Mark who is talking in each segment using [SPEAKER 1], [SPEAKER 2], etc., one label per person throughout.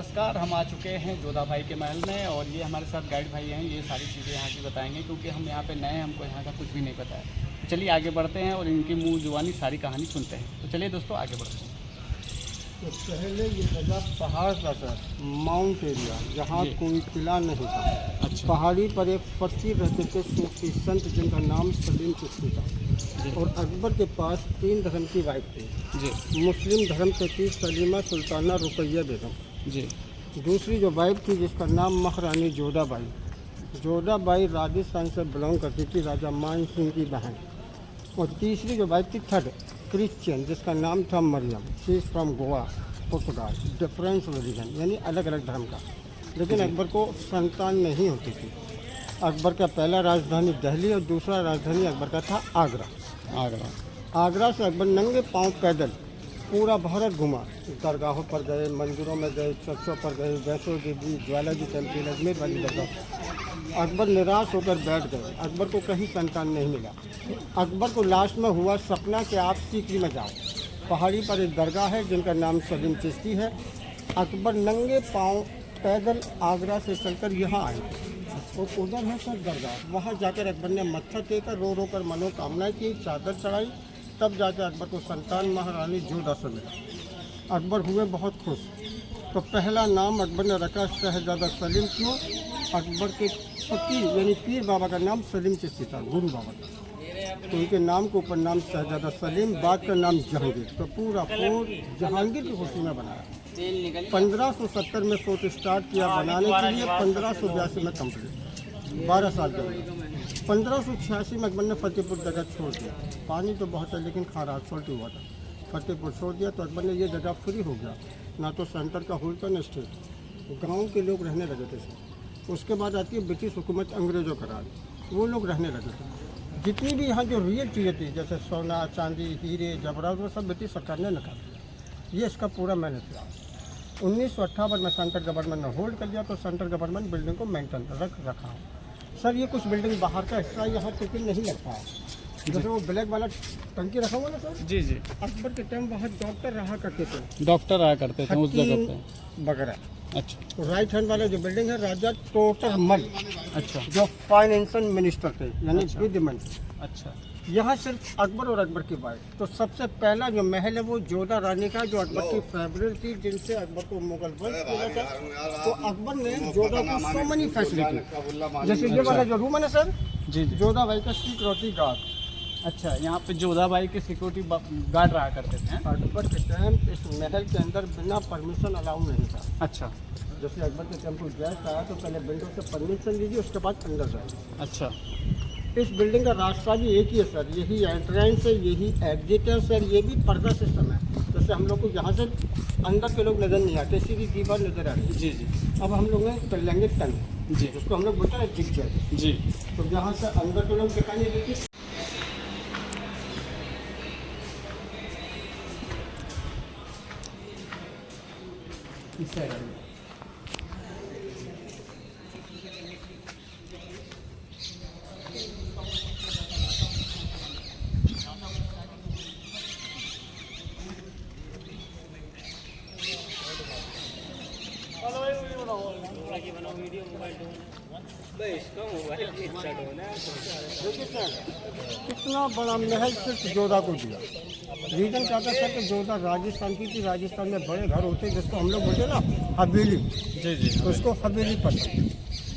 [SPEAKER 1] नमस्कार। हम आ चुके हैं जोधा भाई के महल में और ये हमारे साथ गाइड भाई हैं। ये सारी चीज़ें यहाँ की बताएंगे क्योंकि हम यहाँ पे नए हैं, हमको यहाँ का कुछ भी नहीं पता है। तो चलिए आगे बढ़ते हैं और इनकी मुँह जुबानी सारी कहानी सुनते हैं। तो चलिए दोस्तों आगे बढ़ते हैं।
[SPEAKER 2] तो पहले ये जगह पहाड़ का था, माउंट एरिया, जहाँ कोई किला नहीं था।
[SPEAKER 1] अच्छा।
[SPEAKER 2] पहाड़ी पर एक फकीर रहते थे, सूफी संत, जिनका नाम सलीम चिश्ती था। और अकबर के पास 3 धर्म की वाइफ थी
[SPEAKER 1] जी।
[SPEAKER 2] मुस्लिम धर्म से थी सलीमा सुल्ताना रुकैया बेगम
[SPEAKER 1] जी।
[SPEAKER 2] दूसरी जो वाइफ थी जिसका नाम महारानी जोधाबाई। जोधाबाई राजस्थान से बिलोंग करती थी, राजा मान सिंह की बहन। और तीसरी जो वाइफ थी थर्ड क्रिश्चियन, जिसका नाम था Mariam. She is from Goa, पुर्तगाल। डिफरेंस रिलीजन यानी अलग अलग धर्म का। लेकिन अकबर को संतान नहीं होती थी। अकबर का पहला राजधानी दिल्ली और दूसरा राजधानी अकबर का था आगरा। आगरा से अकबर नंगे पांव पैदल पूरा भारत घुमा। दरगाहों पर गए, मंदिरों में गए, चर्चों पर गए, वैष्णो देवी, ज्वाला जी टेम्पल, अजमेर वाली दरगाह। अकबर निराश होकर बैठ गए। अकबर को कहीं संतान नहीं मिला। अकबर को लास्ट में हुआ सपना कि आप सीकरी में जाओ। पहाड़ी पर एक दरगाह है जिनका नाम सलीम चिश्ती है। अकबर नंगे पाँव पैदल आगरा से चलकर यहाँ आए और उधर है सर दरगाह। वहाँ जाकर अकबर ने मत्था टेकर रो रो कर मनोकामनाएं की, चादर चढ़ाई। तब जाकर अकबर को संतान महारानी जोधा से मिला। अकबर हुए बहुत खुश। तो पहला नाम अकबर ने रखा शहजादा सलीम। क्यों? अकबर के फकीर यानी पीर बाबा का नाम सलीम चिश्ती था, गुरु बाबा का। तो उनके नाम के ऊपर नाम शहजादा सलीम, बाद का नाम जहांगीर। तो पूरा फोर्ट जहांगीर की खुशी में बनाया। 1570 में फोर्ट स्टार्ट किया बनाने के लिए, 1582 में कंप्लीट, 12 साल के बाद। 1586 में अकबर ने फतेहपुर जगह छोड़ दिया। पानी तो बहुत है लेकिन खारा सॉल्ट हुआ था। फतेहपुर छोड़ दिया तो अकबर ने ये जगह फ्री हो गया। ना तो सेंटर का होता न स्टेट, गांव के लोग रहने लगे थे। उसके बाद आती है ब्रिटिश हुकूमत, अंग्रेज़ों का राज, वो लोग रहने लगे थे। जितनी भी यहाँ जो रियल चीज़ें थी जैसे सोना, चांदी, हीरे, जवाहरात, वो सब ब्रिटिश सरकार ने निकाल दिया। ये इसका पूरा मैनेज किया। 1958 में सेंट्रल गवर्नमेंट ने होल्ड कर दिया तो सेंट्रल गवर्नमेंट बिल्डिंग को मेंटेन रखा। सर ये कुछ बिल्डिंग बाहर का हिस्सा, यहाँ टिकट नहीं लगता है। जैसे वो ब्लैक वाला टंकी रखा हुआ ना सर। जी जी। अकबर के टाइम वहाँ डॉक्टर रहा करते थे।
[SPEAKER 1] डॉक्टर आया करते थे उस जगह पे
[SPEAKER 2] वगैरह।
[SPEAKER 1] अच्छा।
[SPEAKER 2] तो राइट हैंड वाला जो बिल्डिंग है राजा टोटरमल,
[SPEAKER 1] अच्छा,
[SPEAKER 2] जो फाइनेंशियल मिनिस्टर थे यानी वित्त मंत्री।
[SPEAKER 1] अच्छा।
[SPEAKER 2] यहाँ सिर्फ अकबर और अकबर की वाइफ। तो सबसे पहला जो महल है वो जोधा रानी का, जो अकबर की फेवरेट थी, जिनसे अकबर को मुगल वंश मिला था। तो अकबर ने जोधा को सो मनी फैसिलिटी, जैसे ये वाला जो रूम है ना सर,
[SPEAKER 1] जी।
[SPEAKER 2] जोधा भाई का सिक्योरिटी गार्ड।
[SPEAKER 1] अच्छा, यहाँ पे जोधा भाई के सिक्योरिटी गार्ड रहा करते थे।
[SPEAKER 2] अकबर के टाइम इस महल के अंदर बिना परमिशन अलाउ नहीं था।
[SPEAKER 1] अच्छा।
[SPEAKER 2] जैसे अकबर के टाइम कोई गेस्ट आया तो पहले विंडो से परमिशन लीजिए, उसके बाद अंदर जाइए।
[SPEAKER 1] अच्छा।
[SPEAKER 2] इस बिल्डिंग का रास्ता भी एक ही है सर, यही एंट्रेंस है, यही एग्जिट है सर। ये भी पर्दा सिस्टम है। जैसे हम लोग को यहाँ से अंदर के लोग नज़र नहीं आते, सीधी दीवार नज़र आ रही है।
[SPEAKER 1] जी जी।
[SPEAKER 2] अब हम लोग कर लेंगे टन,
[SPEAKER 1] जी,
[SPEAKER 2] जिसको हम लोग बोलते हैं जिग।
[SPEAKER 1] जी।
[SPEAKER 2] तो यहाँ से अंदर के लोग दिखाई नहीं देते। इस साइड देखिए सर कितना बड़ा महल सिर्फ जोधा को दिया। रीज़न क्या था सर कि जोधा राजस्थान की थी। राजस्थान में बड़े घर होते हैं जिसको हम लोग बोलते हैं ना हवेली। जी जी। तो उसको हवेली पसंद।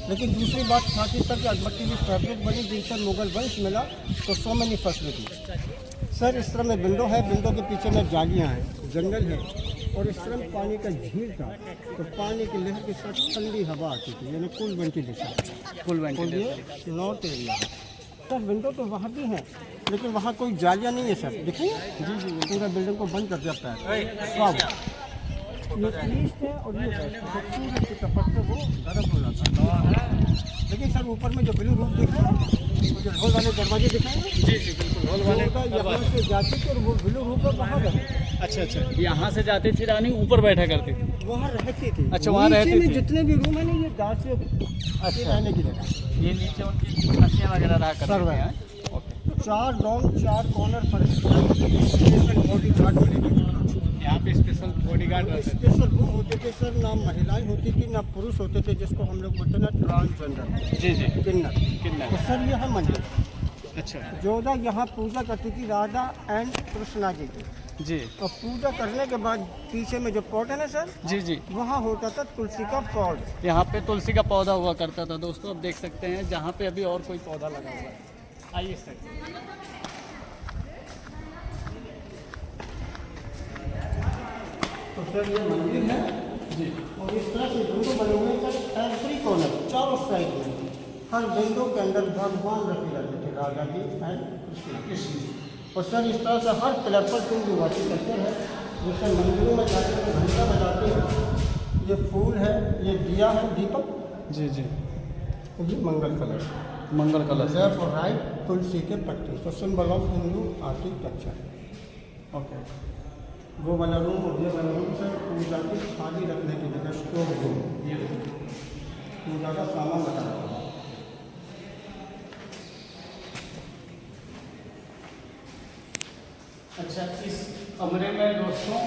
[SPEAKER 2] लेकिन दूसरी बात साथ ही सर कि अकबर की भी फेवरेट बनी, जिनसे मुगल वंश मिला तो सो मैनी फैसिलिटी। सर इस तरह में विंडो है, विंडो के पीछे में जालियाँ हैं, जंगल है, और इस तरह पानी का झील था। तो पानी की लहर के साथ ठंडी हवा आती थी, यानी cool ventilation. Cool ventilation north area है सर। विंडो तो वहाँ भी है लेकिन वहाँ कोई जालियाँ नहीं है सर, देखिए। जी जी। पूरा बिल्डिंग को बंद कर दिया पैर। ये ईस्ट है और ये वेस्ट है। सूरज की तपक से वो गर्म हो जाता है। लेकिन सर ऊपर में जो ब्लू रूफ दिख रहा है, जो होल वाले दरवाजे दिखाएंगे। जी जी बिल्कुल। होल वाले यहाँ से जाती थी और वो ब्लू रूफ पर वहाँ रहती।
[SPEAKER 1] अच्छा अच्छा। यहाँ से जाती थी रानी, ऊपर बैठा करती थी,
[SPEAKER 2] वहाँ रहती थी।
[SPEAKER 1] अच्छा, वहाँ रहती थी।
[SPEAKER 2] जितने भी रूम है ना ये गाछ से रहने की जगह।
[SPEAKER 1] ये नीचे उनकी खसियाँ वगैरह रहा करती हैं। 4
[SPEAKER 2] डॉम 4 कॉर्नर पर बॉडी गार्ड मिलेगी।
[SPEAKER 1] यहाँ पे स्पेशल बॉडीगार्ड रहते थे।
[SPEAKER 2] स्पेशल वो होते थे सर, ना महिलाएं होती थी ना पुरुष होते थे, जिसको हम लोग बोलते ना ट्रांसजेंडर,
[SPEAKER 1] जी जी,
[SPEAKER 2] किन्नर।
[SPEAKER 1] किन्नर।
[SPEAKER 2] तो सर ये है मंदिर।
[SPEAKER 1] अच्छा
[SPEAKER 2] जोधा यहाँ पूजा करती थी राधा एंड कृष्णा जी की।
[SPEAKER 1] जी
[SPEAKER 2] और पूजा करने के बाद पीछे में जो पॉट है ना सर,
[SPEAKER 1] जी जी,
[SPEAKER 2] वहाँ होता था तुलसी का पॉट।
[SPEAKER 1] यहाँ पे तुलसी का पौधा हुआ करता था दोस्तों। अब देख सकते हैं जहाँ पे अभी और कोई पौधा लगा हुआ है। आइए सर।
[SPEAKER 2] तो सर ये मंदिर है
[SPEAKER 1] जी
[SPEAKER 2] और इस तरह से विंडो बने हुए हैं सर, एवरी कॉर्नर चारों साइड में। हर विंडो के अंदर भगवान रखे रहते थे, राधा जी एंड कृष्ण। और सर इस तरह से हर पिलर पर जो दिवाली कल्चर है, जैसे मंदिरों में जाकर के घंटा बजाते हैं। ये फूल है, ये दिया है, दीपक,
[SPEAKER 1] जी जी,
[SPEAKER 2] और ये मंगल कलश,
[SPEAKER 1] मंगल कलश।
[SPEAKER 2] लेफ्ट और राइट तुलसी के पत्ते। तो symbol of Hindu architecture.
[SPEAKER 1] Okay,
[SPEAKER 2] वो वाला रूम और ये वाला रूम सर पूजा की थाली रखने की जगह, स्टोव रूम,
[SPEAKER 1] ये
[SPEAKER 2] पूजा का सामान रखा है।
[SPEAKER 1] अच्छा, इस कमरे में दोस्तों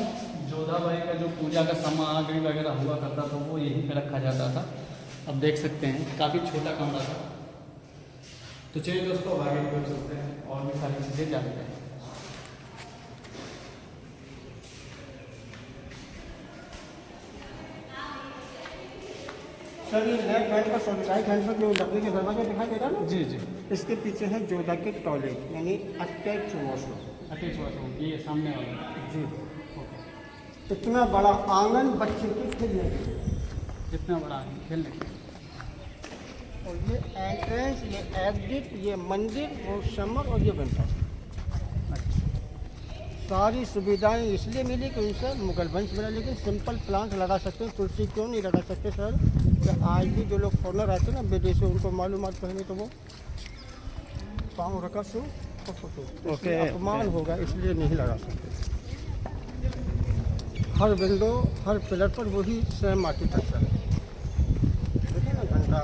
[SPEAKER 1] जोधा बाई का जो पूजा का सामग्री वगैरह हुआ करता था वो यहीं पे रखा जाता था। अब देख सकते हैं काफ़ी छोटा कमरा था। तो चलिए दोस्तों अब आगे बढ़ सकते हैं और भी सारी चीज़ें जानते हैं।
[SPEAKER 2] सर ये लेफ्ट हैंड पर, सॉरी राइट हैंड पर जो लकड़ी के दरवाजा दिखाई दे रहा है ना,
[SPEAKER 1] जी जी,
[SPEAKER 2] इसके पीछे है जोधा के टॉयलेट, यानी अटैच वॉशरूम।
[SPEAKER 1] अटैच बाथरूम, ये सामने वाला।
[SPEAKER 2] जी, इतना बड़ा आंगन बच्चे के खेलने के लिए।
[SPEAKER 1] कितना बड़ा है खेलने के लिए।
[SPEAKER 2] और ये एंट्रेंस, ये एग्जिट, ये मंदिर, वो समर और ये विंटर। सारी सुविधाएं इसलिए मिली कि उनसे मुगल वंश मिला, लेकिन सिंपल प्लांट लगा सकते हैं। तुलसी क्यों नहीं लगा सकते सर? कि आज भी जो लोग फॉरनर आते हैं ना विदेश से, उनको मालूमात कहेंगे तो वो पाँव रखा सो और फोटो,
[SPEAKER 1] ओके,
[SPEAKER 2] अपमान होगा, इसलिए नहीं लगा सकते। हर विंडो, हर पिलर पर वही सेम आर्किटेक्चर है। देखिए ना घंटा,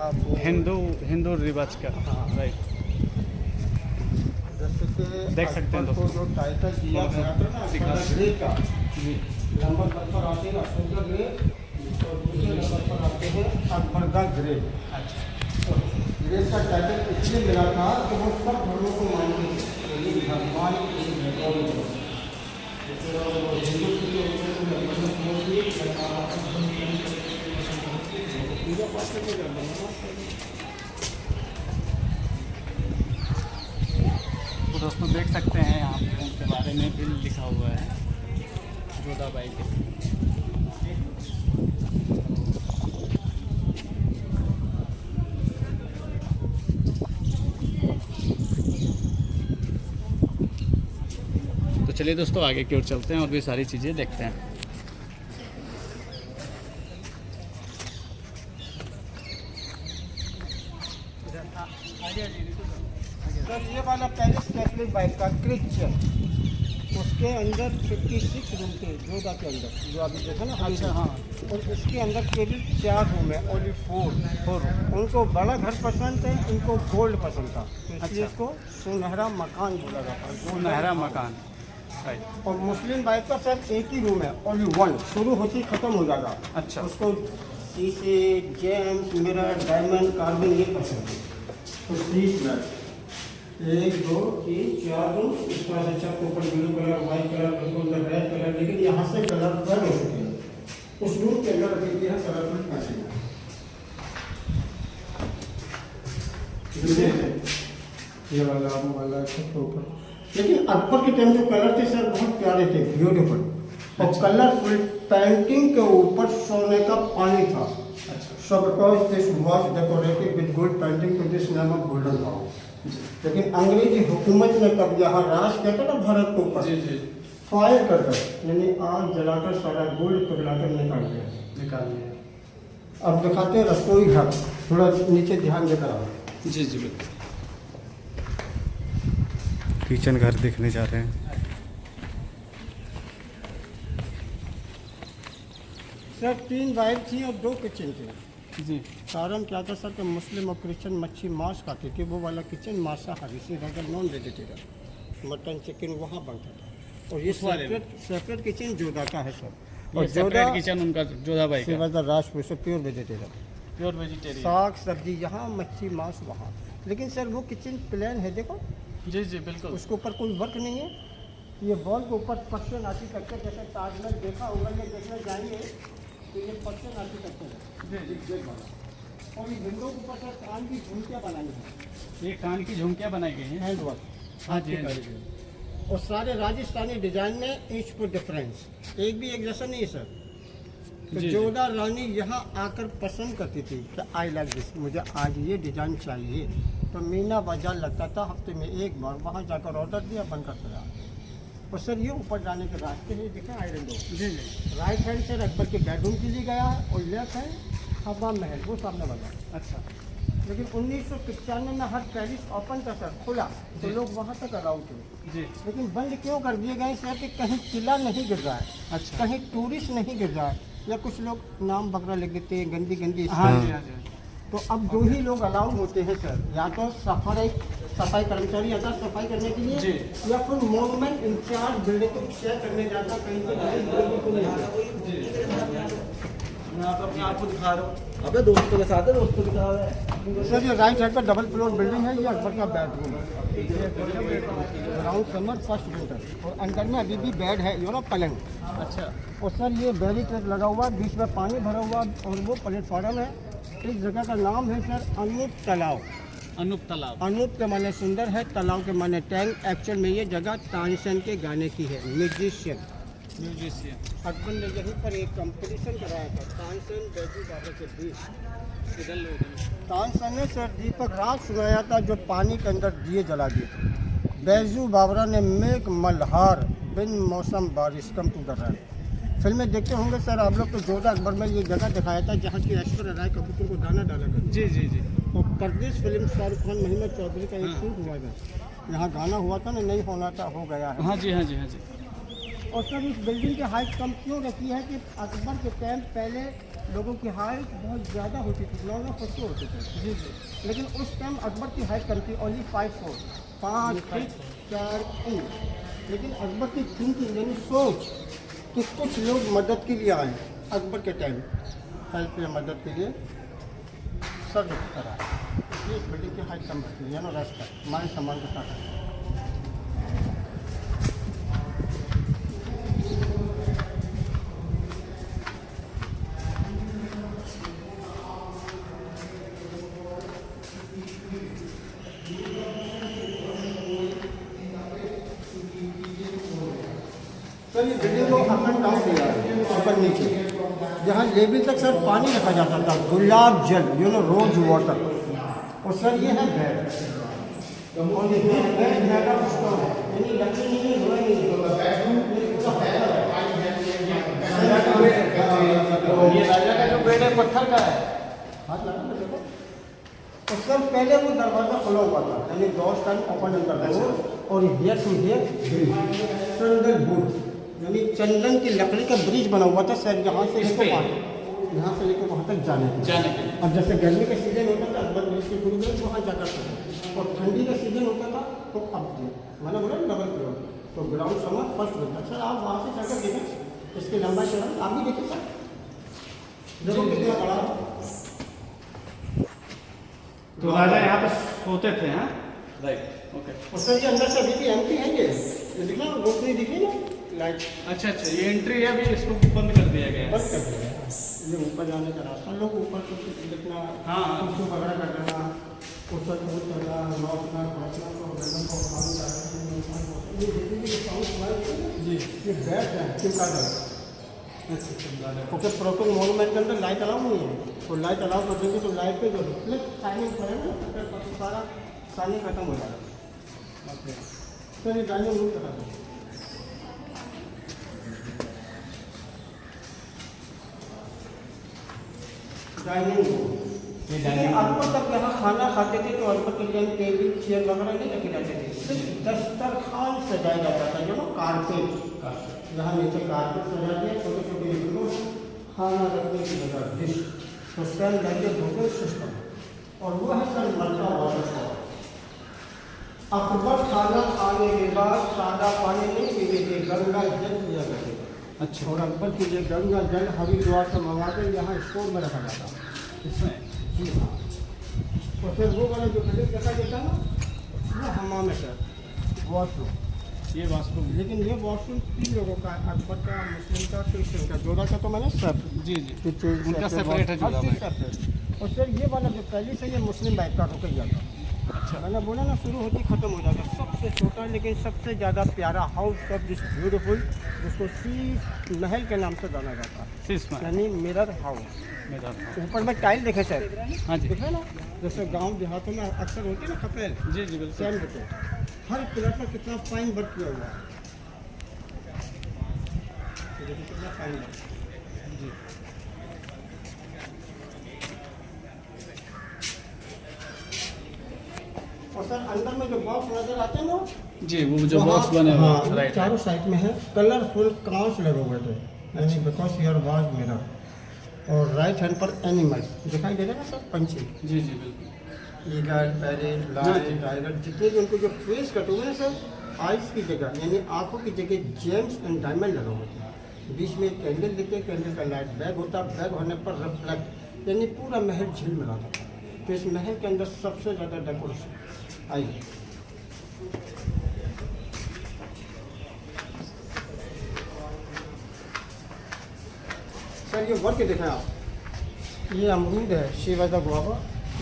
[SPEAKER 1] हिंदू रिवाज का।
[SPEAKER 2] हाँ।
[SPEAKER 1] राइट,
[SPEAKER 2] जैसे कि
[SPEAKER 1] देख सकते हैं
[SPEAKER 2] अकबर को जो टाइटल दिया गया था ना ग्रे का,
[SPEAKER 1] जी
[SPEAKER 2] नंबर पर आते हैं अशोका ग्रे, और दूसरे नंबर पर आते हैं अकबर द ग्रे।
[SPEAKER 1] अच्छा,
[SPEAKER 2] ग्रे का टाइटल इसलिए मिला था कि वो सब धर्मों को मानते थे, लेकिन भगवान के भेदभाव नहीं थे। जैसे वो हिंदू के पूजा पाठ करने जाते।
[SPEAKER 1] तो दोस्तों देख सकते हैं यहाँ पे उनके बारे में भी लिखा हुआ है, जोधा बाई के। तो चलिए दोस्तों आगे की ओर चलते हैं और भी सारी चीज़ें देखते हैं।
[SPEAKER 2] सर ये वाला पैलेस कैथलिक बाइक का क्रिश्चियन, उसके अंदर 56 रूम थे जोधा के अंदर, जो अभी देखा ना।
[SPEAKER 1] अच्छा, हाँ।
[SPEAKER 2] और इसके अंदर केवल 4 रूम है, ओनली 4 रूम। उनको बड़ा घर पसंद है, उनको गोल्ड पसंद था, तो इसलिए
[SPEAKER 1] अच्छा।
[SPEAKER 2] इसको सुनहरा मकान बोला जाता है।
[SPEAKER 1] सुनहरा मकान। राइट,
[SPEAKER 2] और मुस्लिम बाइक का सर एक ही रूम है, ओनली 1, शुरू होती खत्म हो जाएगा।
[SPEAKER 1] अच्छा।
[SPEAKER 2] उसको शीशे, जेम्स, मिरर, डायमंड, कार्बन ये पसंद है। तो 30 मिनट, 1 2 3 4 रूम। इस तरह से छत के ऊपर ब्लू कलर, व्हाइट कलर, बिल्कुल रेड कलर, लेकिन यहाँ से कलर फेड हो चुके हैं। उस रूम के अंदर रखी है कलरफुल पेंसिल। ये वाला, वो वाला छत के ऊपर। लेकिन अकबर के टाइम जो कलर थे सर बहुत प्यारे थे, ब्यूटीफुल। और कलरफुल पेंटिंग के ऊपर सोने का पानी था। So because this was decorated with gold painting to this name of Golden House. लेकिन अंग्रेजी हुकूमत ने तब यहाँ राज किया था ना भारत के ऊपर,
[SPEAKER 1] जी जी,
[SPEAKER 2] फायर कर कर, यानी आग जलाकर सारा गोल्ड पिघलाकर निकाल दिया।
[SPEAKER 1] निकाल दिया।
[SPEAKER 2] अब दिखाते हैं रसोई घर, थोड़ा नीचे ध्यान देकर आओ।
[SPEAKER 1] जी जी बिल्कुल।
[SPEAKER 3] किचन घर देखने जा रहे हैं।
[SPEAKER 2] सर 3 वाइफ थी और 2 किचन थे।
[SPEAKER 1] जी,
[SPEAKER 2] कारण क्या था सर कि मुस्लिम और क्रिश्चियन मच्छी मांस खाते थे, वो वाला किचन मांसाहारी से अगर नॉन वेजिटेरियन, मटन चिकन वहाँ बनता था। और ये
[SPEAKER 1] उस वाले में?
[SPEAKER 2] सेपरेट किचन जोधा का है सर।
[SPEAKER 1] और
[SPEAKER 2] और जोधा
[SPEAKER 1] सेपरेट किचन उनका जोधा भाई का
[SPEAKER 2] सेवा राजपुर से प्योर वेजिटेरियन,
[SPEAKER 1] प्योर वेजिटेरियन।
[SPEAKER 2] साग सब्जी यहाँ, मच्छी मांस वहाँ। लेकिन सर वो किचन प्लान है, देखो
[SPEAKER 1] जी जी बिल्कुल।
[SPEAKER 2] उसके ऊपर कोई वर्क नहीं है। ये वॉल के ऊपर पर्शियन आर्किटेक्चर जैसे ताजमहल देखा होगा, ये देखने जाएंगे तो ये पर्शियन आर्किटेक्चर है
[SPEAKER 1] जी जी।
[SPEAKER 2] और ये विंडो के ऊपर सर कान की झुमकियाँ बनाई हैं,
[SPEAKER 1] ये कान की झुमकियाँ बनाई गई हैं।
[SPEAKER 2] Hand work.
[SPEAKER 1] हाँ जी हाँ जी।
[SPEAKER 2] और सारे राजस्थानी डिजाइन में ईच पर डिफरेंस, एक भी एक जैसा नहीं है सर। तो
[SPEAKER 1] जी, जी।
[SPEAKER 2] जोधा रानी यहाँ आकर पसंद करती थी कि आई लाइक दिस, मुझे आज ये डिजाइन चाहिए। तो मीना बाजार लगता था, हफ्ते में एक बार वहाँ जाकर ऑर्डर दिया, बनकर तैयार। और सर ये ऊपर जाने के रास्ते हैं, देखें आयरन डोर।
[SPEAKER 1] जी जी।
[SPEAKER 2] राइट हैंड से अकबर के बेडरूम के लिए गया है और लेफ्ट हैंड हवा महल, वो सामने वाला।
[SPEAKER 1] अच्छा।
[SPEAKER 2] लेकिन 1995 में हर पैलेस ओपन था सर, खुला, तो
[SPEAKER 1] जी।
[SPEAKER 2] लोग वहाँ तक अलाउ थे।
[SPEAKER 1] जी।
[SPEAKER 2] लेकिन बंद क्यों कर दिए गए सर कि कहीं किला नहीं गिर रहा है,
[SPEAKER 1] अच्छा।
[SPEAKER 2] कहीं टूरिस्ट नहीं गिर रहा है, या कुछ लोग नाम वगैरह लिख देते हैं, गंदी गंदी
[SPEAKER 1] हाँ
[SPEAKER 2] स्टाइल।
[SPEAKER 1] जी हाँ जी।
[SPEAKER 2] तो अब दो ही लोग अलाउ होते हैं सर, या तो सफाई कर्मचारी आता है सफाई करने के लिए,
[SPEAKER 1] जी।
[SPEAKER 2] या फिर मोनूमेंट इंचार्ज बिल्डिंग को चेक करने जाता कहीं से बिल्डिंग को नहीं आता।
[SPEAKER 4] मैं आप अपने आप को दिखा रहा हूँ, अबे दोस्तों के साथ है, दोस्तों के साथ है।
[SPEAKER 2] सर ये राइट साइड पर डबल फ्लोर बिल्डिंग है, ये अकबर का बेडरूम है, ग्राउंड समर फर्स्ट विंटर। और अंदर में अभी भी बेड है, ये ना पलंग।
[SPEAKER 1] अच्छा।
[SPEAKER 2] और सर ये बैरिकेड लगा हुआ, बीच में पानी भरा हुआ और वो प्लेटफॉर्म है। इस जगह का नाम है सर अनूप तालाब।
[SPEAKER 1] अनूप तालाब।
[SPEAKER 2] अनूप के माने सुंदर है, तालाब के माने टैंक। एक्चुअल में ये जगह तानसेन के गाने की है, म्यूजिशियन। अकबर ने यहीं पर एक कंपटीशन कराया था तानसेन बैजू बाबा के बीच।
[SPEAKER 1] इधर लोग
[SPEAKER 2] तानसेन ने सर दीपक राग सुनाया था जो पानी के अंदर दिए जला दिए थे। बैजू बाबरा ने मेघ मल्हार बिन मौसम बारिश कम टू द रन। फिल्में देखते होंगे सर आप लोग, तो जोधा अकबर में ये जगह दिखाया था जहाँ की ऐश्वर्या राय कबूतर को दाना डाला करती।
[SPEAKER 1] जी जी जी।
[SPEAKER 2] और परदेश फिल्म शाहरुख खान महिमा चौधरी का एक शूट हुआ था, यहाँ गाना हुआ था ना, नहीं होना था, हो गया है।
[SPEAKER 1] हाँ जी हाँ जी हाँ जी।
[SPEAKER 2] और सर इस बिल्डिंग की हाइट कम क्यों रखी है कि अकबर के टाइम पहले लोगों की हाइट बहुत ज़्यादा होती थी, 9 फुट के होते थे।
[SPEAKER 1] जी जी।
[SPEAKER 2] लेकिन उस टाइम अकबर की हाइट कम थी, ओनली 5 फुट, 5 फीट 4 इंच। लेकिन अकबर की थिंकिंग यानी सोच कि कुछ लोग मदद के लिए आए अकबर के टाइम, हेल्प या मदद के लिए सर करा, इसलिए इस बिल्डिंग की हाइट कम रखी है ना, रेस्पेक्ट मान सम्मान के साथ है। सर ये बिल्डिंग को अप एंड डाउन किया है, ऊपर नीचे। यहाँ लेवल तक सर पानी रखा जाता था, गुलाब जल, यू नो रोज वाटर। और सर ये है बेड, और ये बेड मेगा स्टोन है, यानी लकड़ी नहीं है, लोहा नहीं है।
[SPEAKER 1] ये राजा का जो बेड है पत्थर का है।
[SPEAKER 2] हाथ लगा ना देखो। और सर पहले वो दरवाज़ा खुला हुआ था, यानी डोर टाइम ओपन अंदर था, और हियर टू हियर सैंडलवुड यानी चंदन की लकड़ी का ब्रिज बना हुआ था सर, यहाँ से लेकर यहाँ से लेकर वहाँ तक जाने के लिए। अब जैसे गर्मी का सीजन होता था अकबर ब्रिज के गुरु गए वहाँ जाकर था, और ठंडी का सीजन होता था तो अब मैंने बोला डबल फ्लोर, तो ग्राउंड समर फर्स्ट होता सर। आप वहाँ से जाकर देखें इसकी लंबाई चौड़ाई, आप भी देखिए सर, देखो कितना बड़ा।
[SPEAKER 1] तो राजा यहाँ पे सोते थे। हाँ राइट ओके।
[SPEAKER 2] और सर ये अंदर से अभी भी एम्प्टी है, ये दिखना रोशनी दिखी ना लाइट।
[SPEAKER 1] अच्छा अच्छा, ये एंट्री है, अभी इसको बंद कर दिया गया है।
[SPEAKER 2] बंद कर दिया है। ये ऊपर जाने का रास्ता, लोग ऊपर को देखना,
[SPEAKER 1] हाँ, हाँ।
[SPEAKER 2] कुछ वगैरह कर देना, ऊपर कूद करना, लौटना पहुँचना, तो गर्दन को उठाना चाहिए। ये जितनी भी साउंड हमारे
[SPEAKER 1] जी।
[SPEAKER 2] ये बैठ है चिंता कर। ओके, प्रॉपर मोनूमेंट के अंदर लाइट अलाउ नहीं है, तो लाइट अलाउ कर देंगे तो लाइट पे जो रिफ्लेक्ट शाइनिंग करेगा ना, तो सारा शाइनिंग खत्म हो जाएगा। ओके सर, ये डाइनिंग रूम करा दें। डाइनिंग रूम, अकबर तक यहाँ खाना खाते थे तो अकबर के लिए टेबल चेयर वगैरह नहीं रखी जाती थी, सिर्फ दस्तरखान सजाया जाता था, जो ना कारपेट का, यहाँ नीचे कारपेट सजा दिया, छोटे छोटे विंडो, खाना रखने की जगह, डिश, तो स्टैंड लगे बुफे सिस्टम। और वो है सर मरता वाटर फॉल। अकबर खाना खाने के बाद सादा पानी नहीं पीते थे, गंगा जल पिया करते थे।
[SPEAKER 1] अच्छा।
[SPEAKER 2] और अकबर के लिए गंगा जल हरिद्वार से मंगा कर यहाँ स्टोर में रखा जाता।
[SPEAKER 1] इसमें
[SPEAKER 2] जी हाँ। और फिर वो वाला जो बिल्डिंग देखा देता ना, वो हमाम है सर, वॉशरूम।
[SPEAKER 1] ये वाशरूम।
[SPEAKER 2] लेकिन ये वॉशरूम 3 लोगों का है, अकबर का, मुस्लिम का, क्रिश्चियन का। जोधा का तो मैंने सब
[SPEAKER 1] जी जी।
[SPEAKER 2] किचन
[SPEAKER 1] उनका सेपरेट है जोधा भाई।
[SPEAKER 2] और सर ये वाला जो पहले से ये मुस्लिम बाइक का रुकैया था।
[SPEAKER 1] अच्छा।
[SPEAKER 2] मैंने बोला ना शुरू होती खत्म हो जाता, सबसे छोटा लेकिन सबसे ज़्यादा प्यारा हाउस सब जिस ब्यूटीफुल, जिसको शीश महल के नाम से जाना जाता है,
[SPEAKER 1] शीश महल।
[SPEAKER 2] यानी मिरर हाउस।
[SPEAKER 1] मेरा
[SPEAKER 2] ऊपर में टाइल देखे सर,
[SPEAKER 1] हाँ जी।
[SPEAKER 2] दिख रहा है ना, जैसे गांव देहातों में अक्सर होती है ना खपेल,
[SPEAKER 1] जी जी बिल्कुल।
[SPEAKER 2] सेम दिखे। हर पिलर पर कितना फाइन वर्क किया हुआ है, ये देखिए कितना फाइन वर्क।
[SPEAKER 1] जी।
[SPEAKER 2] और सर अंदर में जो बॉक्स नजर आते हैं ना,
[SPEAKER 1] जी वो जो
[SPEAKER 2] वहाँ-
[SPEAKER 1] बॉक्स बने हुए
[SPEAKER 2] हाँ,
[SPEAKER 1] हैं, राइट।
[SPEAKER 2] चारों साइड में है, कलरफुल कांच लगे हुए थे, यानी बिकॉज यूर वाज मिरर। और राइट हैंड पर एनिमल्स दिखाई दे रहे हैं ना सर, पंछी,
[SPEAKER 1] जी जी बिल्कुल।
[SPEAKER 2] ईगल, पैरेट, लायन, टाइगर, जितने भी उनको जो फेस कटे हुए हैं सर, आइज की जगह यानी आंखों की जगह जेम्स एंड डायमंड लगे हुए थे। बीच में कैंडल देते, कैंडल का लाइट बैग होता, बैग होने पर रिफ्लेक्ट, यानी पूरा महल झिलमिलाता था। तो इस महल के अंदर सबसे ज़्यादा डेकोरेशन आइए। सर ये वर्क देखें आप, ये अमरूद है, शिवाजा guava,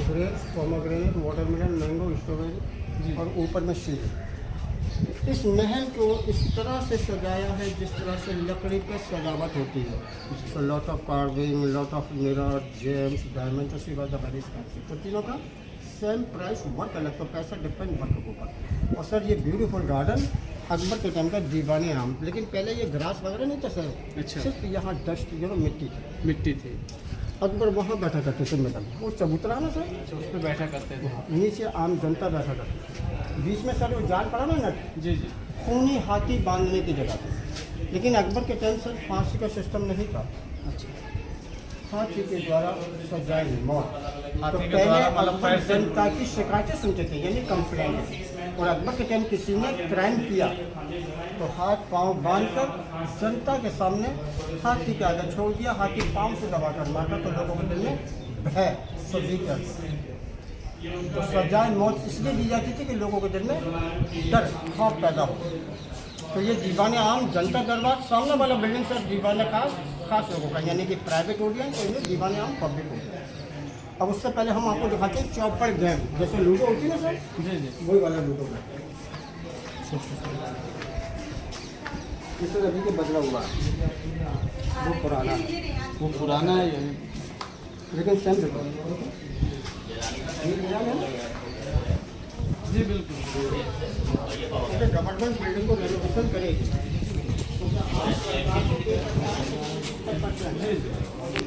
[SPEAKER 2] grapes, pomegranate, watermelon, mango, strawberry और ऊपर में शीर। इस महल को इस तरह से सजाया है जिस तरह से लकड़ी पे सजावट होती है। तो lot of carving, lot of mirror, James, diamond, तो शिवाजा वेरी एक्सपेंसिव। तो तीनों का सेम प्राइस, वर्क अलग, तो पैसा डिपेंड वर्क के ऊपर। और सर ये ब्यूटीफुल गार्डन अकबर के टाइम का दीवानी आम, लेकिन पहले ये ग्रास वगैरह नहीं था सर,
[SPEAKER 1] अच्छा।
[SPEAKER 2] सिर्फ यहाँ डस्ट मिट्टी थी।
[SPEAKER 1] मिट्टी थी।
[SPEAKER 2] अकबर वहाँ बैठा करते थे मैडम, वो चबूतरा ना सर,
[SPEAKER 1] अच्छा, उस पर बैठा करते थे।
[SPEAKER 2] नीचे आम जनता बैठा करती थी। बीच में सर वो जाल पड़ा ना नट,
[SPEAKER 1] जी जी।
[SPEAKER 2] खूनी हाथी बांधने की जगह थी। लेकिन अकबर के टाइम सर फांसी का सिस्टम नहीं था,
[SPEAKER 1] अच्छा।
[SPEAKER 2] हाथी के द्वारा सजाई मौत। तो
[SPEAKER 1] हाथी के
[SPEAKER 2] पहले
[SPEAKER 1] द्वारा मतलब
[SPEAKER 2] अकबर
[SPEAKER 1] पैर से-
[SPEAKER 2] जनता की शिकायतें सुनते थे, यानी कंप्लेंट। और अकबर के टाइम किसी ने क्राइम किया तो हाथ पांव बांधकर जनता के सामने हाथी के आगे छोड़ दिया, हाथी पांव से दबाकर मारता, तो लोगों के दिल में भय तो तो सजाए मौत इसलिए दी जाती थी कि लोगों के दिल में डर खौफ पैदा हो। तो ये दीवाने आम जनता दरबार, सामने वाला बिल्डिंग सर दीवाने खास लोगों का, यानी कि प्राइवेट ऑडियंस, और ये दीवाने आम पब्लिक ऑडियंस। अब उससे पहले हम आपको दिखाते हैं चौपड़ गेम, जैसे लूडो होती है ना सर,
[SPEAKER 1] जी जी।
[SPEAKER 2] वही वाला लूडो गेम। इससे अभी के बदला हुआ है, वो पुराना है,
[SPEAKER 1] वो पुराना है ये।
[SPEAKER 2] लेकिन सेम देखो, ये नया है ना?
[SPEAKER 1] जी बिल्कुल।
[SPEAKER 2] क्योंकि गवर्नमेंट बिल्डिंग को रेनोवेशन करेगी।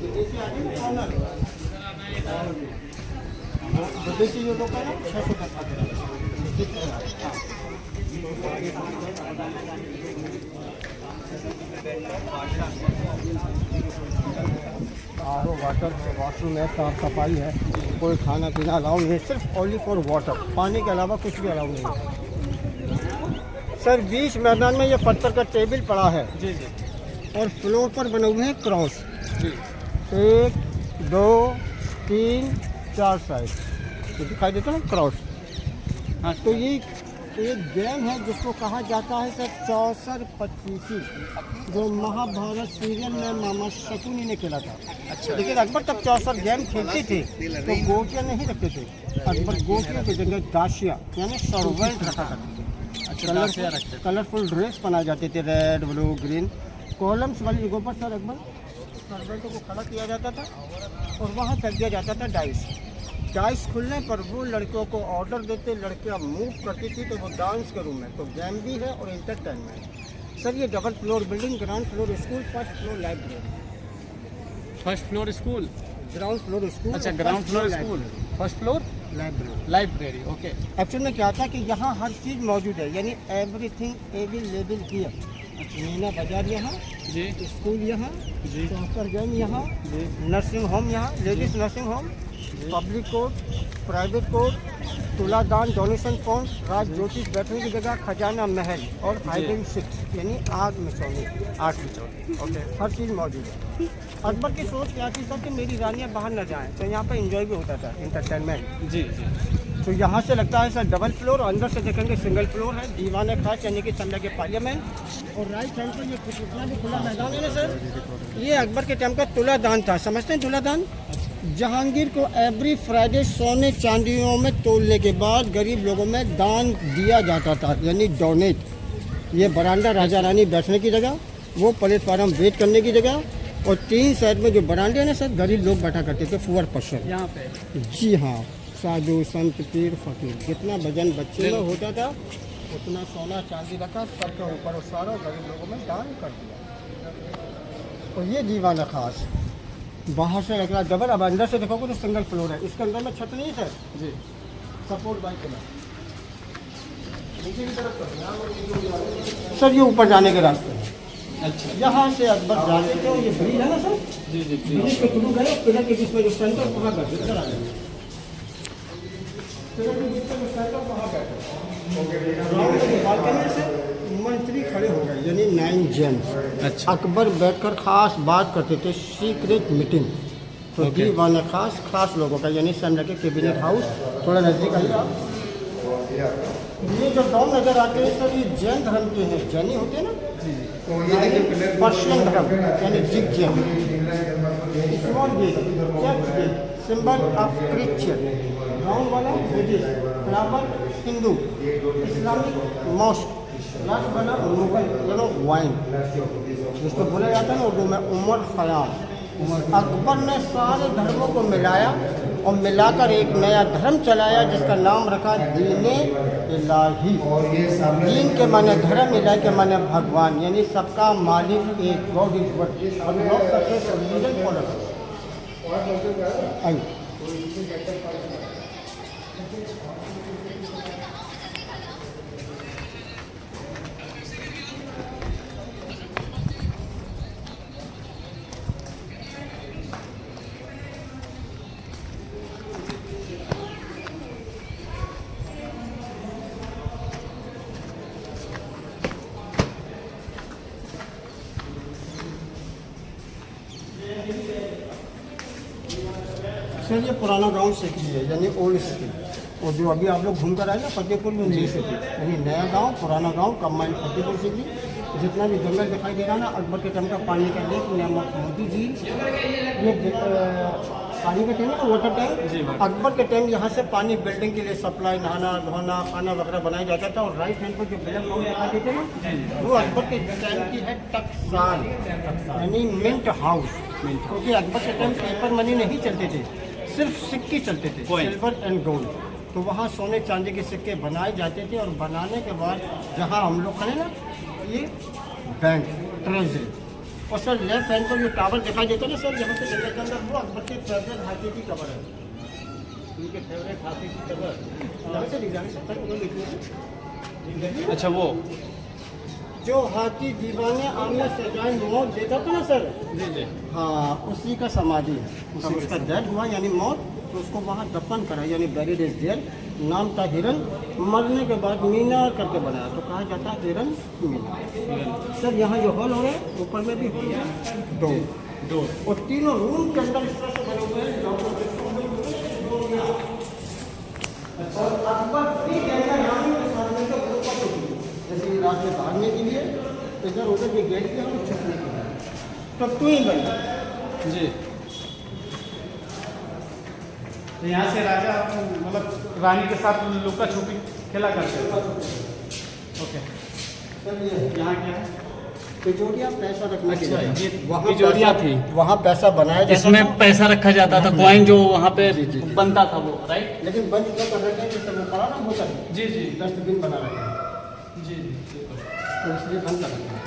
[SPEAKER 2] विदेशी आदमी ना ऑनर, विदेशी जो लोग हैं ना 600 तक आते आर ओ वाटर, वॉशरूम है, साफ सफाई है, कोई खाना पीना अलाउ नहीं है, सिर्फ ओनली फॉर वाटर, पानी के अलावा कुछ भी अलाउ नहीं है। सर बीच मैदान में ये पत्थर का टेबल पड़ा है
[SPEAKER 1] जी जी।
[SPEAKER 2] और फ्लोर पर बने हुए हैं क्रॉस,
[SPEAKER 1] जी
[SPEAKER 2] 1 2 3 4 साइड, तो दिखाई देता है ना क्रॉस।
[SPEAKER 1] हाँ
[SPEAKER 2] तो ये एक गेम है जिसको कहा जाता है सर 64-25, जो महाभारत सीरियल में मामा शकुनी ने खेला था।
[SPEAKER 1] अच्छा।
[SPEAKER 2] लेकिन अकबर तब 64 गेम खेलते थे तो गोटियाँ नहीं रखते थे, अकबर गोटियों की जगह दाशिया यानी सर्वेंट रखा करते थे।
[SPEAKER 1] अच्छा, दाशिया रखते थे।
[SPEAKER 2] कलरफुल ड्रेस बनाए जाते थे, रेड ब्लू ग्रीन, कॉलम्स वाली जगहों पर सर अकबर सर्वेंटों को खड़ा किया जाता था और वहाँ कर दिया जाता था डाइस। डाइस खुलने पर वो लड़कियों को ऑर्डर देते, लड़कियाँ मूव करती थी तो वो डांस के रूम में, तो गेम भी है और एंटरटेनमेंट। सर ये double floor building, ground floor school, first floor library.
[SPEAKER 1] First floor school.
[SPEAKER 2] Ground floor school,
[SPEAKER 1] अच्छा, ground floor school, first floor
[SPEAKER 2] library.
[SPEAKER 1] Library. Okay.
[SPEAKER 2] Actual में क्या था कि यहाँ हर चीज़ मौजूद है, यानी एवरीथिंग अवेलेबल हियर। मीना बाजार यहाँ,
[SPEAKER 1] जी
[SPEAKER 2] स्कूल यहाँ,
[SPEAKER 1] जी
[SPEAKER 2] डॉक्टर गैन यहाँ,
[SPEAKER 1] जी
[SPEAKER 2] नर्सिंग होम यहाँ, ladies nursing home, public court, private court, तुलादान डोनेशन पॉइंट, राज ज्योतिष बैठने की जगह, खजाना महल और हाइडिंग सिक्स यानी आग में सोने, आग में सोने, ओके, हर चीज़ मौजूद है। अकबर की सोच क्या थी सर कि मेरी रानियाँ बाहर न जाएं, तो यहाँ पर एंजॉय भी होता था, इंटरटेनमेंट।
[SPEAKER 1] जी जी।
[SPEAKER 2] तो यहाँ से लगता है सर डबल फ्लोर, और अंदर से देखेंगे सिंगल फ्लोर है, दीवान खास यानी कि समझा के पार्लियामेंट। और राइट हैंड पर ये जितना भी खुला मैदान है ना सर, ये अकबर के टाइम का तुलादान था। समझते हैं तुलादान? जहांगीर को एवरी फ्राइडे सोने चांदियों में तोलने के बाद गरीब लोगों में दान दिया जाता था, यानी डोनेट। ये बरांडा राजा रानी बैठने की जगह, वो प्लेटफार्म वेट करने की जगह, और 3 साइड में जो बरांडे हैं ना सर, गरीब लोग बैठा करते थे, पुअर पर्सन।
[SPEAKER 1] यहाँ पे
[SPEAKER 2] जी हाँ, साधु संत पीर फकीर, जितना वजन बच्चे में होता था उतना सोना चांदी रखा सबके ऊपर, और सारा गरीब लोगों में दान कर दिया। और ये दीवाना खास बाहर से लग रहा है डबल, अब अंदर से देखोगे तो सिंगल फ्लोर है। इसके अंदर में छत नहीं है
[SPEAKER 1] जी।
[SPEAKER 2] सपोर्ट बाइक के नीचे की तरफ सर, ये ऊपर जाने के रास्ते हैं।
[SPEAKER 1] अच्छा।
[SPEAKER 2] यहाँ से अकबर जाते थे, और ये ब्रिज है ना सर,
[SPEAKER 1] जी जी।
[SPEAKER 2] ब्रिज के थ्रू गए, पिलर के बीच में जो सेंटर वहाँ गए, इधर आ गए। बालकनी से मंत्री खड़े हो गए, यानी 9 जेम्स।
[SPEAKER 1] अच्छा।
[SPEAKER 2] अकबर बैठकर खास बात करते थे, सीक्रेट मीटिंग। तो दीवान खास खास लोगों का, यानी सन के कैबिनेट हाउस, थोड़ा नज़दीक आइए। ये जो डॉम नज़र आते हैं सर, ये जैन धर्म के हैं, जैनी होते हैं ना, पर्शियन धर्म यानी जिग Jain. Symbol of Christian, round वाला Buddhist, flower Hindu, Islamic mosque, last वाला मुगल यानी वाइन, जिसको बोला जाता है ना उर्दू में उमर ख़याम। अकबर ने सारे धर्मों को मिलाया और मिलाकर एक नया धर्म चलाया, जिसका नाम रखा दीन इलाही। दीन के माने धर्म, इलाही के माने भगवान, यानी सबका मालिक एक, गॉड इज वन। सर ये पुराना ग्राउंड सिटी है, यानी ओल्ड सिटी। और जो अभी आप लोग घूम कर आए ना फतेहपुर में, न्यू सिटी यानी नया गांव, पुराना गांव कंबाइंड फतेहपुर सिटी। जितना भी जंगल दिखाई दे रहा ना, अकबर के टाइम का पानी का लेक, मोती झील, ये पानी का टैंक है, वाटर टैंक। अकबर के टाइम यहाँ से पानी बिल्डिंग के लिए सप्लाई, नहाना धोना, खाना वगैरह बनाया जाता था। और राइट हैंड पर जो ब्लैक ग्राउंड दिखाई देते ना, वो अकबर के टाइम की है टकसाल, यानी मिंट हाउस। क्योंकि अकबर के टाइम पेपर मनी नहीं चलते थे, सिर्फ सिक्के चलते थे, सिल्वर एंड गोल्ड। तो वहाँ सोने चांदी के सिक्के बनाए जाते थे। और बनाने के बाद जहाँ हम लोग खड़े ना, ये बैंक ट्रेजरी। और सर लेफ्ट हैंड पर जो टावर दिखाई देता है ना सर, यहाँ से जगह के अंदर, वो अकबर के फेवरेट हाथी की कबर है, उनके फेवरेट हाथी की कबर से लिखा।
[SPEAKER 1] अच्छा, वो
[SPEAKER 2] जो हाथी दीवाने आमने सजाए मौत देता था ना सर,
[SPEAKER 1] जी जी,
[SPEAKER 2] हाँ, उसी का समाधि है। तब उसका डेथ हुआ यानी मौत, तो उसको वहाँ दफन करा, यानी बैरिड इज देयर। नाम था हिरन। मरने के बाद मीनार करके बनाया, तो कहा जाता है हिरन मीनार। सर यहाँ जो हॉल हो रहे हैं, ऊपर में भी हॉल है, दो, और तीनों रूम के अंदर इस तरह से बने हुए हैं। और अकबर फ्री कैमरा रानी के सामने का ग्रुप ऑफ होती है, जैसे रात में भागने के लिए, इधर उधर के गेट के हम छुपने के लिए, तो तू ही बन
[SPEAKER 1] जी। तो यहाँ से राजा मतलब रानी के साथ लुका छुपी खेला करते थे। ओके।
[SPEAKER 2] सर ये
[SPEAKER 1] यहाँ क्या है?
[SPEAKER 2] तिजोरियाँ पैसा रखने के
[SPEAKER 1] अच्छा,
[SPEAKER 2] लिए,
[SPEAKER 1] ये
[SPEAKER 2] वहाँ
[SPEAKER 1] तिजोरियाँ
[SPEAKER 2] पैसा-
[SPEAKER 1] थी।
[SPEAKER 2] वहाँ पैसा बनाया जाता
[SPEAKER 1] इसमें
[SPEAKER 2] था।
[SPEAKER 1] पैसा रखा जाता था, कॉइन जो वहाँ पे
[SPEAKER 2] जी, जी, जी।
[SPEAKER 1] बनता था वो, राइट?
[SPEAKER 2] लेकिन बंद क्यों कर रखे हैं? जैसे वो पड़ा ना बोतल,
[SPEAKER 1] जी जी
[SPEAKER 2] डस्टबिन बना रखा है,
[SPEAKER 1] जी जी।
[SPEAKER 2] तो इसलिए बंद कर रखा है।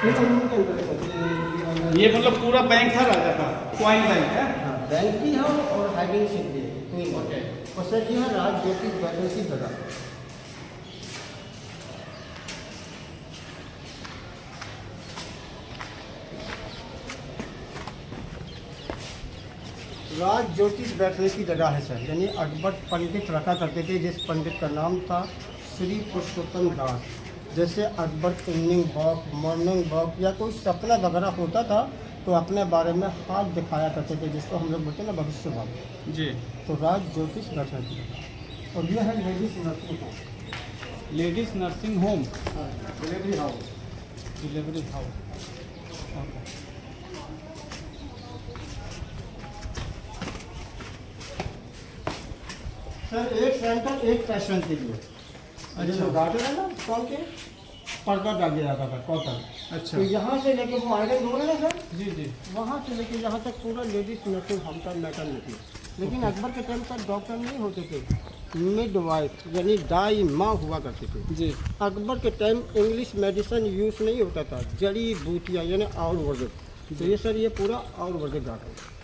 [SPEAKER 2] फिर रूम के अंदर
[SPEAKER 1] ये मतलब पूरा बैंक था राजा का, कॉइन बैंक है।
[SPEAKER 2] हाँ, बैंक भी है और हाइडिंग सीट भी है, तो इम्पोर्टेंट। और सर ये है राज ज्योतिष बैठने की जगह। राज ज्योतिष बैठने की जगह है सर, यानी अकबर पंडित रखा करते थे, जिस पंडित का नाम था श्री पुरुषोत्तम दास। जैसे Akbar evening walk, morning walk या कोई सपना वगैरह होता था तो अपने बारे में हाथ दिखाया करते थे, जिसको हम लोग बोलते हैं ना भविष्यवाणी।
[SPEAKER 1] जी।
[SPEAKER 2] तो राज ज्योतिष बैठने की जगह। और यह है ladies nursing home.
[SPEAKER 1] Ladies nursing home,
[SPEAKER 2] delivery house.
[SPEAKER 1] Delivery house.
[SPEAKER 2] Sir एक सेंटर एक फैशन के लिए। अच्छा, गार्डन है ना कौन के पर्दा डाल जाता था कॉटन।
[SPEAKER 1] अच्छा।
[SPEAKER 2] तो यहाँ से लेके वो आयरन हो रहे हैं सर,
[SPEAKER 1] जी जी।
[SPEAKER 2] वहाँ से लेके यहाँ तक पूरा लेडीज नर्सिंग होम का मैटर निकली। लेकिन अकबर के टाइम पर डॉक्टर नहीं होते थे, मिडवाइफ यानी दाई माँ हुआ करते थे।
[SPEAKER 1] जी।
[SPEAKER 2] अकबर के टाइम इंग्लिश मेडिसिन यूज़ नहीं होता था, जड़ी बूटियाँ यानी आयुर्वेदिक। तो ये सर ये पूरा आयुर्वेदिक गार्डन है।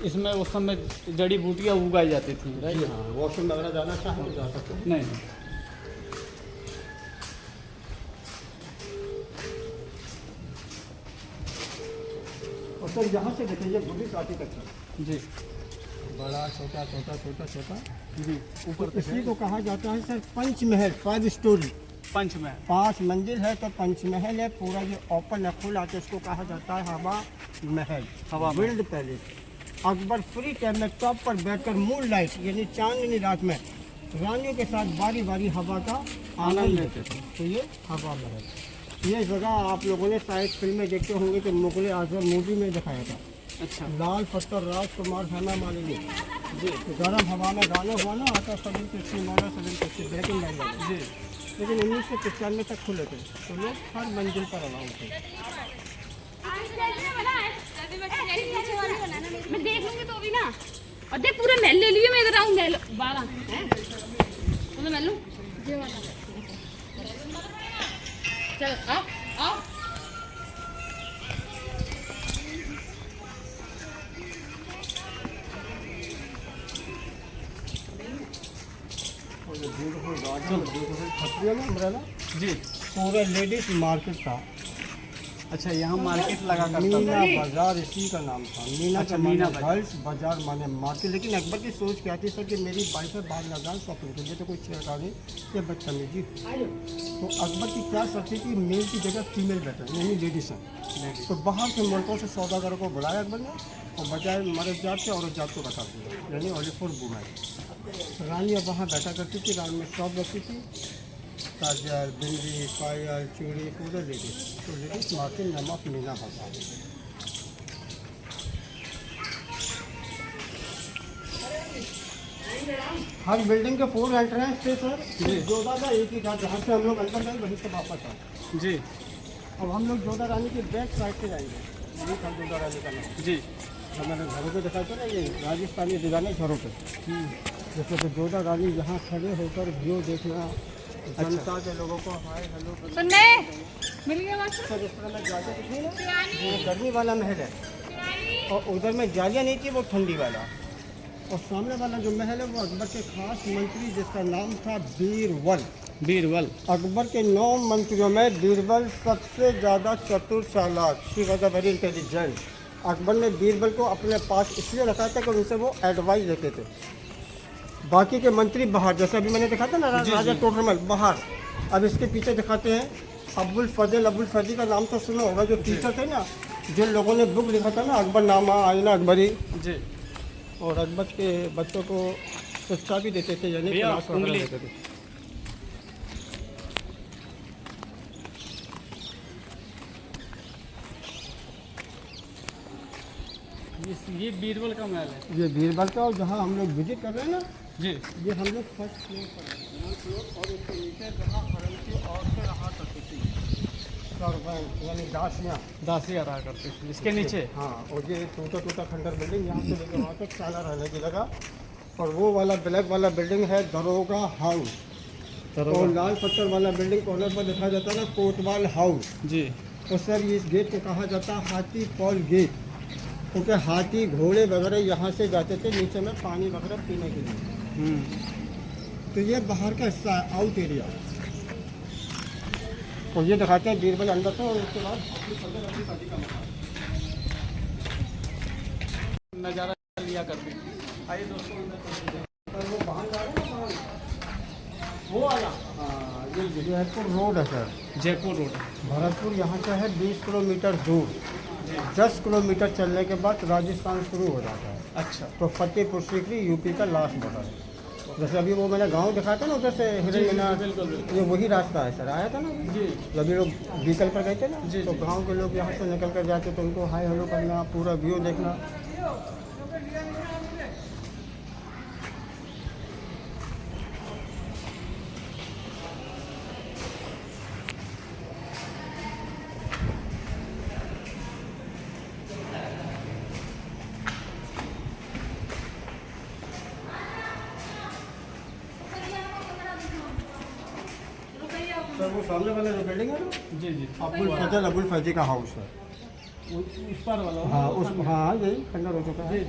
[SPEAKER 1] इसमें उस समय जड़ी बूटियाँ उगाई जाती थी,
[SPEAKER 2] जी
[SPEAKER 1] राइट?
[SPEAKER 2] हाँ, वॉशरूम वगैरह जाना चाहें तो जा सकते हैं।
[SPEAKER 1] नहीं।
[SPEAKER 2] और सर यहाँ से देखिए ये बुद्धिस्ट आर्किटेक्चर,
[SPEAKER 1] जी
[SPEAKER 2] बड़ा छोटा छोटा छोटा छोटा।
[SPEAKER 1] जी। ऊपर
[SPEAKER 2] तो इसी को कहा जाता है सर पंचमहल, 5 स्टोरी।
[SPEAKER 1] पंच में।
[SPEAKER 2] 5 मंजिल है तो पंचमहल है। पूरा ये ओपन है, खुला, तो इसको कहा जाता है हवा Mahal,
[SPEAKER 1] Hawa Mahal.
[SPEAKER 2] Wind palace. Akbar free time में टॉप पर बैठकर मून लाइट यानी चांदनी रात में रानियों के साथ बारी बारी हवा का आनंद लेते थे। तो ये हवा महल। ये जगह आप लोगों ने शायद फिल्में देखते होंगे कि मुगल आजम मूवी में दिखाया था।
[SPEAKER 1] अच्छा।
[SPEAKER 2] लाल पत्थर राजकुमार हेमा मालिनी जी, गर्म हवा में गाना हुआ ना, आता 750 ब्लैक एंड वाइट वाला।
[SPEAKER 1] जी।
[SPEAKER 2] लेकिन 1995 तक खुले थे, तो लोग हर मंजिल पर अलाउ थे।
[SPEAKER 5] मैं देख लूंगी तो भी ना। और देख पूरा महल ले लिए, मैं इधर आऊँ महल 12 हैं तो मैं लूँ। चल आओ आओ।
[SPEAKER 2] ब्यूटीफुल गार्डन, ब्यूटीफुल छतरिया में अम्ब्रेला,
[SPEAKER 1] जी।
[SPEAKER 2] पूरा लेडीज मार्केट था।
[SPEAKER 1] अच्छा, यहाँ मार्केट लगा करता
[SPEAKER 2] मीना
[SPEAKER 1] था।
[SPEAKER 2] बाजार इसी का नाम था। मीना
[SPEAKER 1] अच्छा,
[SPEAKER 2] का
[SPEAKER 1] मीना
[SPEAKER 2] माने
[SPEAKER 1] बाजार।
[SPEAKER 2] गर्ल्स बाजार माने मार्केट। लेकिन अकबर की सोच क्या थी सर कि मेरी वाइफ है बाहर ना शॉपिंग के लिए, तो कोई छेड़खानी या बदतमीजी। तो अकबर की क्या सोच थी कि मेल की जगह फीमेल बेटर यानी लेडीज है। तो बाहर के मुल्कों से सौदागरों को बुलाया अकबर ने, और बजाय मर्द जात से औरत जात को बता दिया, यानी ओनली फॉर वुमेन। रानी अब वहाँ बैठा करती थी, रानी में शॉप रखती थी, काजल, बिंदी, पायल, चूड़ी, पूरे लेडीज। तो लेडीज मार्केट नमक मीना बाजार। हर बिल्डिंग के 4 एंट्रेंस थे सर। जोधा का एक ही था, जहाँ से हम लोग अंदर गए वहीं से वापस आए।
[SPEAKER 1] जी।
[SPEAKER 2] अब हम लोग जोधा रानी की बैक साइड से जाएंगे। यही था जोधा रानी का नाम।
[SPEAKER 1] जी।
[SPEAKER 2] तो मैंने घरों पे देखा था ना, ये राजस्थानी डिजाइन है घरों पे। जैसे कि जोधा रानी यहाँ खड़े होकर व्यू देखना, जनता के लोगों को हाय हेलो।
[SPEAKER 5] सुनने मिल गया बात।
[SPEAKER 2] सर इस तरह में जालियाँ दिखी ना, ये गर्मी वाला महल है, और उधर में जालियाँ नहीं थी, वो ठंडी वाला। और सामने वाला जो महल है वो अकबर के खास मंत्री, जिसका नाम था बीरबल।
[SPEAKER 1] बीरबल।
[SPEAKER 2] अकबर के 9 मंत्रियों में बीरबल सबसे ज़्यादा चतुर चालाक, she was a very intelligent. Akbar ने बीरबल को अपने पास इसलिए रखा था कि उनसे वो एडवाइस लेते थे। बाकी के मंत्री बाहर, जैसे अभी मैंने देखा था ना राजा टोडरमल बाहर। अब इसके पीछे दिखाते हैं अब्बुल फजल का नाम तो सुना होगा, जो टीचर थे ना, जिन लोगों ने बुक लिखा था ना अकबरनामा, आईना अकबरी।
[SPEAKER 1] जी।
[SPEAKER 2] और अकबर के बच्चों को शिक्षा भी देते थे, यानी
[SPEAKER 1] भैया,
[SPEAKER 2] क्लास वगैरह
[SPEAKER 1] उंगली।
[SPEAKER 2] देते थे।
[SPEAKER 1] ये बीरबल का महल है।
[SPEAKER 2] ये बीरबल का, और जहाँ हम लोग विजिट कर रहे हैं ना,
[SPEAKER 1] जी।
[SPEAKER 2] ये हम लोग फर्स्ट फ्लोर पर हैं, ग्राउंड फ्लोर, और उसके नीचे जहाँ हरम की औरतें रहा करती थी, सर्वेंट यानी दासियाँ।
[SPEAKER 1] दासिया रहा करते थे इसके नीचे।
[SPEAKER 2] हाँ, और ये टूटा खंडर बिल्डिंग, यहाँ से लेकर वहाँ तक सारा रहने की जगह। और वो वाला ब्लैक वाला बिल्डिंग है दरोगा हाउस। और लाल पत्थर वाला बिल्डिंग कॉर्नर पर देखा जाता है ना, कोतवाल हाउस।
[SPEAKER 1] जी।
[SPEAKER 2] और सर इस गेट को कहा जाता है हाथी पॉल गेट, क्योंकि हाथी घोड़े वगैरह यहाँ से जाते थे नीचे में पानी वगैरह पीने के लिए। तो ये बाहर का हिस्सा है, आउट एरिया। तो ये दिखाते हैं बीरबल अंदर से, और उसके बाद
[SPEAKER 1] नज़ारा लिया करती थी। आइए दोस्तों अंदर
[SPEAKER 2] सर वो बाहर जा रहे हैं ना बाहर? वो वाला हाँ, ये जयपुर रोड है सर।
[SPEAKER 1] जयपुर रोड।
[SPEAKER 2] भरतपुर यहाँ से है 20 किलोमीटर दूर। 10 किलोमीटर चलने के बाद राजस्थान शुरू हो जाता है।
[SPEAKER 1] अच्छा
[SPEAKER 2] तो फतेहपुर सीकरी यूपी का लास्ट बॉर्डर है। जैसे अभी वो मैंने गांव दिखाया था ना उधर से हिरन मीनार,
[SPEAKER 1] बिल्कुल।
[SPEAKER 2] ये वही रास्ता है सर। आया था ना
[SPEAKER 1] जी
[SPEAKER 2] जब ये लोग व्हीकल पर गए थे ना,
[SPEAKER 1] जी,
[SPEAKER 2] तो
[SPEAKER 1] जी।
[SPEAKER 2] गांव के लोग यहाँ से निकल कर जाते तो उनको हाय हेलो करना, पूरा व्यू देखना। सर वो सामने वाला जो बिल्डिंग है ना,
[SPEAKER 1] जी जी।
[SPEAKER 2] अबुल फैजी का हाउस है।
[SPEAKER 1] उस पार वाला
[SPEAKER 2] हाँ उस हाँ यही खंडर हो चुका है।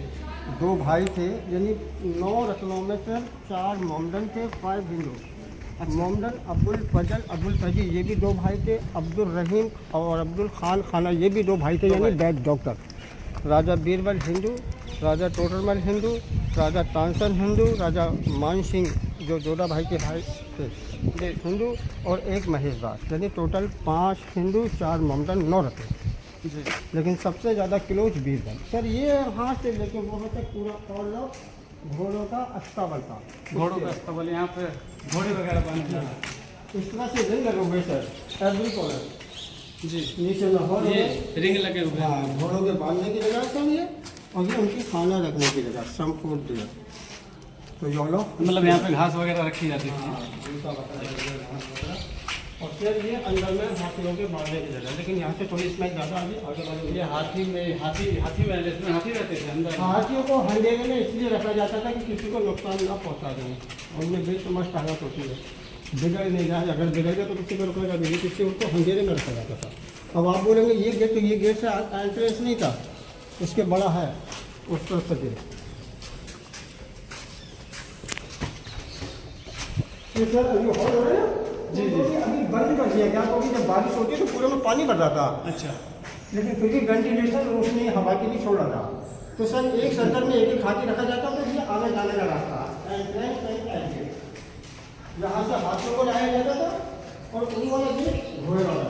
[SPEAKER 2] दो भाई थे, यानी 9 रत्नों में से 4 मोमडन थे, 5 हिंदू। मोमडन अब्दुल फजल अब्दुल फजी ये भी 2 भाई थे। अब्दुल रहीम और अब्दुल खान खाना ये भी 2 भाई थे, यानी वैद्य डॉक्टर। राजा बीरबल हिंदू, राजा टोटरमल हिंदू, राजा तानसन हिंदू, राजा मान सिंह जो जोधा भाई के भाई थे ये हिंदू, और 1 महेश दास, यानी टोटल 5 हिंदू, 4 मोमडन, 9 रत्न।
[SPEAKER 1] जी
[SPEAKER 2] लेकिन सबसे ज़्यादा क्लोज बीरबल सर। ये यहाँ से लेके वो तक पूरा और घोड़ों का अस्ताबल था।
[SPEAKER 1] घोड़ों का अस्तबल यहाँ पे घोड़े वगैरह बने हैं।
[SPEAKER 2] इस तरह से रिंग लगे हुए सर, एवरी कॉर्नर।
[SPEAKER 1] जी
[SPEAKER 2] नीचे लाहौर
[SPEAKER 1] ये रिंग लगे हुए हैं।
[SPEAKER 2] हाँ, घोड़ों के बांधने की जगह सर ये, और ये उनकी खाना रखने की जगह, सम फूड दिया। तो ये लोग
[SPEAKER 1] मतलब यहाँ पे घास वगैरह रखी जाती थी।
[SPEAKER 2] और फिर ये अंदर में हाथियों के बांधने की जगह, लेकिन यहाँ से थोड़ी स्मेल ज़्यादा आ गई। आगे वाले
[SPEAKER 1] ये हाथी में हाथी इसमें हाथी रहते थे अंदर।
[SPEAKER 2] हाथियों को अंधेरे में इसलिए रखा जाता था कि किसी को नुकसान ना पहुंचा दें। उनमें बेशुमार ताकत होती है, बिगड़ नहीं जाए। अगर बिगड़ गया तो किसी को रुकेगा भी नहीं, किसी उनको अंधेरे में रखा जाता था। अब आप बोलेंगे ये गेट, तो ये गेट से एंट्रेंस नहीं था, इसके बड़ा है उस तरफ से गेट। सर अभी हॉल हो रहा है ना? जी जी। अभी बंद कर दिया गया, क्योंकि जब बारिश होती है तो पूरे में पानी भर जाता।
[SPEAKER 1] अच्छा
[SPEAKER 2] लेकिन फिर भी वेंटिलेशन रोशनी हवा के लिए छोड़ा था। तो सर एक सेंटर में एक हाथी रखा जाता, तो ये आने जाने का रास्ता यहाँ से हाथियों को लाया जाता था, और उन वाला गेट घोड़े वाला।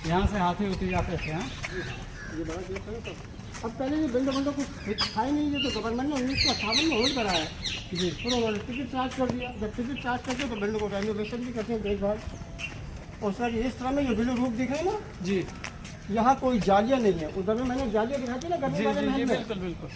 [SPEAKER 1] यहाँ से हाथी उतर जाते थे। हाँ
[SPEAKER 2] ये बड़ा गेट है ना। अब पहले ये बिल्डर कुछ था ही नहीं, ये तो गवर्नमेंट ने 1958 में होल्ड कराया है। जी फिर उन्होंने टिकट चार्ज कर दिया। जब टिकट चार्ज करते हैं तो बिल्डर को रेनोवेशन भी करते हैं देखभाल। और सर इस तरह में ये बिल्डर रूप दिख रहे हैं ना,
[SPEAKER 1] जी
[SPEAKER 2] यहाँ कोई जालियाँ नहीं है। उधर में मैंने जालियाँ दिखाई थी ना गर्मी
[SPEAKER 1] जी
[SPEAKER 2] वाले
[SPEAKER 1] जी जी
[SPEAKER 2] महल में।
[SPEAKER 1] बिल्कुल बिल्कुल।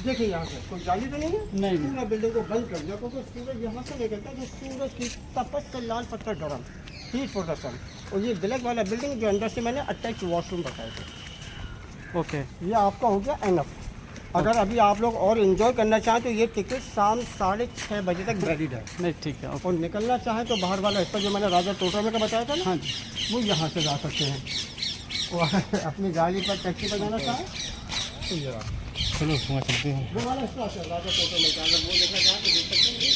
[SPEAKER 2] देखिए यहाँ से कोई जाली तो नहीं है।
[SPEAKER 1] नहीं।
[SPEAKER 2] पूरा बिल्डिंग को बंद कर दिया, क्योंकि सूरज यहाँ से निकलता है, जो सूरज की तपस से लाल पत्थर गरम, हीट प्रोडक्शन। और ये ब्लैक वाला बिल्डिंग जो अंदर से मैंने अटैच वॉशरूम बताए थे।
[SPEAKER 1] ओके
[SPEAKER 2] ये आपका हो गया एनफ। अगर अभी आप लोग और इन्जॉय करना चाहें तो ये टिकट शाम 6:30 बजे तक वैलिड है।
[SPEAKER 1] नहीं ठीक है। ओके
[SPEAKER 2] और निकलना चाहें तो बाहर वाला हिस्सा जो मैंने राजा टोटल का बताया था ना,
[SPEAKER 1] हाँ जी
[SPEAKER 2] वो यहाँ से जा सकते हैं। और अपनी गाड़ी पर टैक्सी पर जाना चाहें तो ये
[SPEAKER 3] चलो वहाँ चलते हैं।
[SPEAKER 2] वो वाला हिस्सा है राजा टोटल का, अगर वो देखना चाहें तो देख सकते हैं।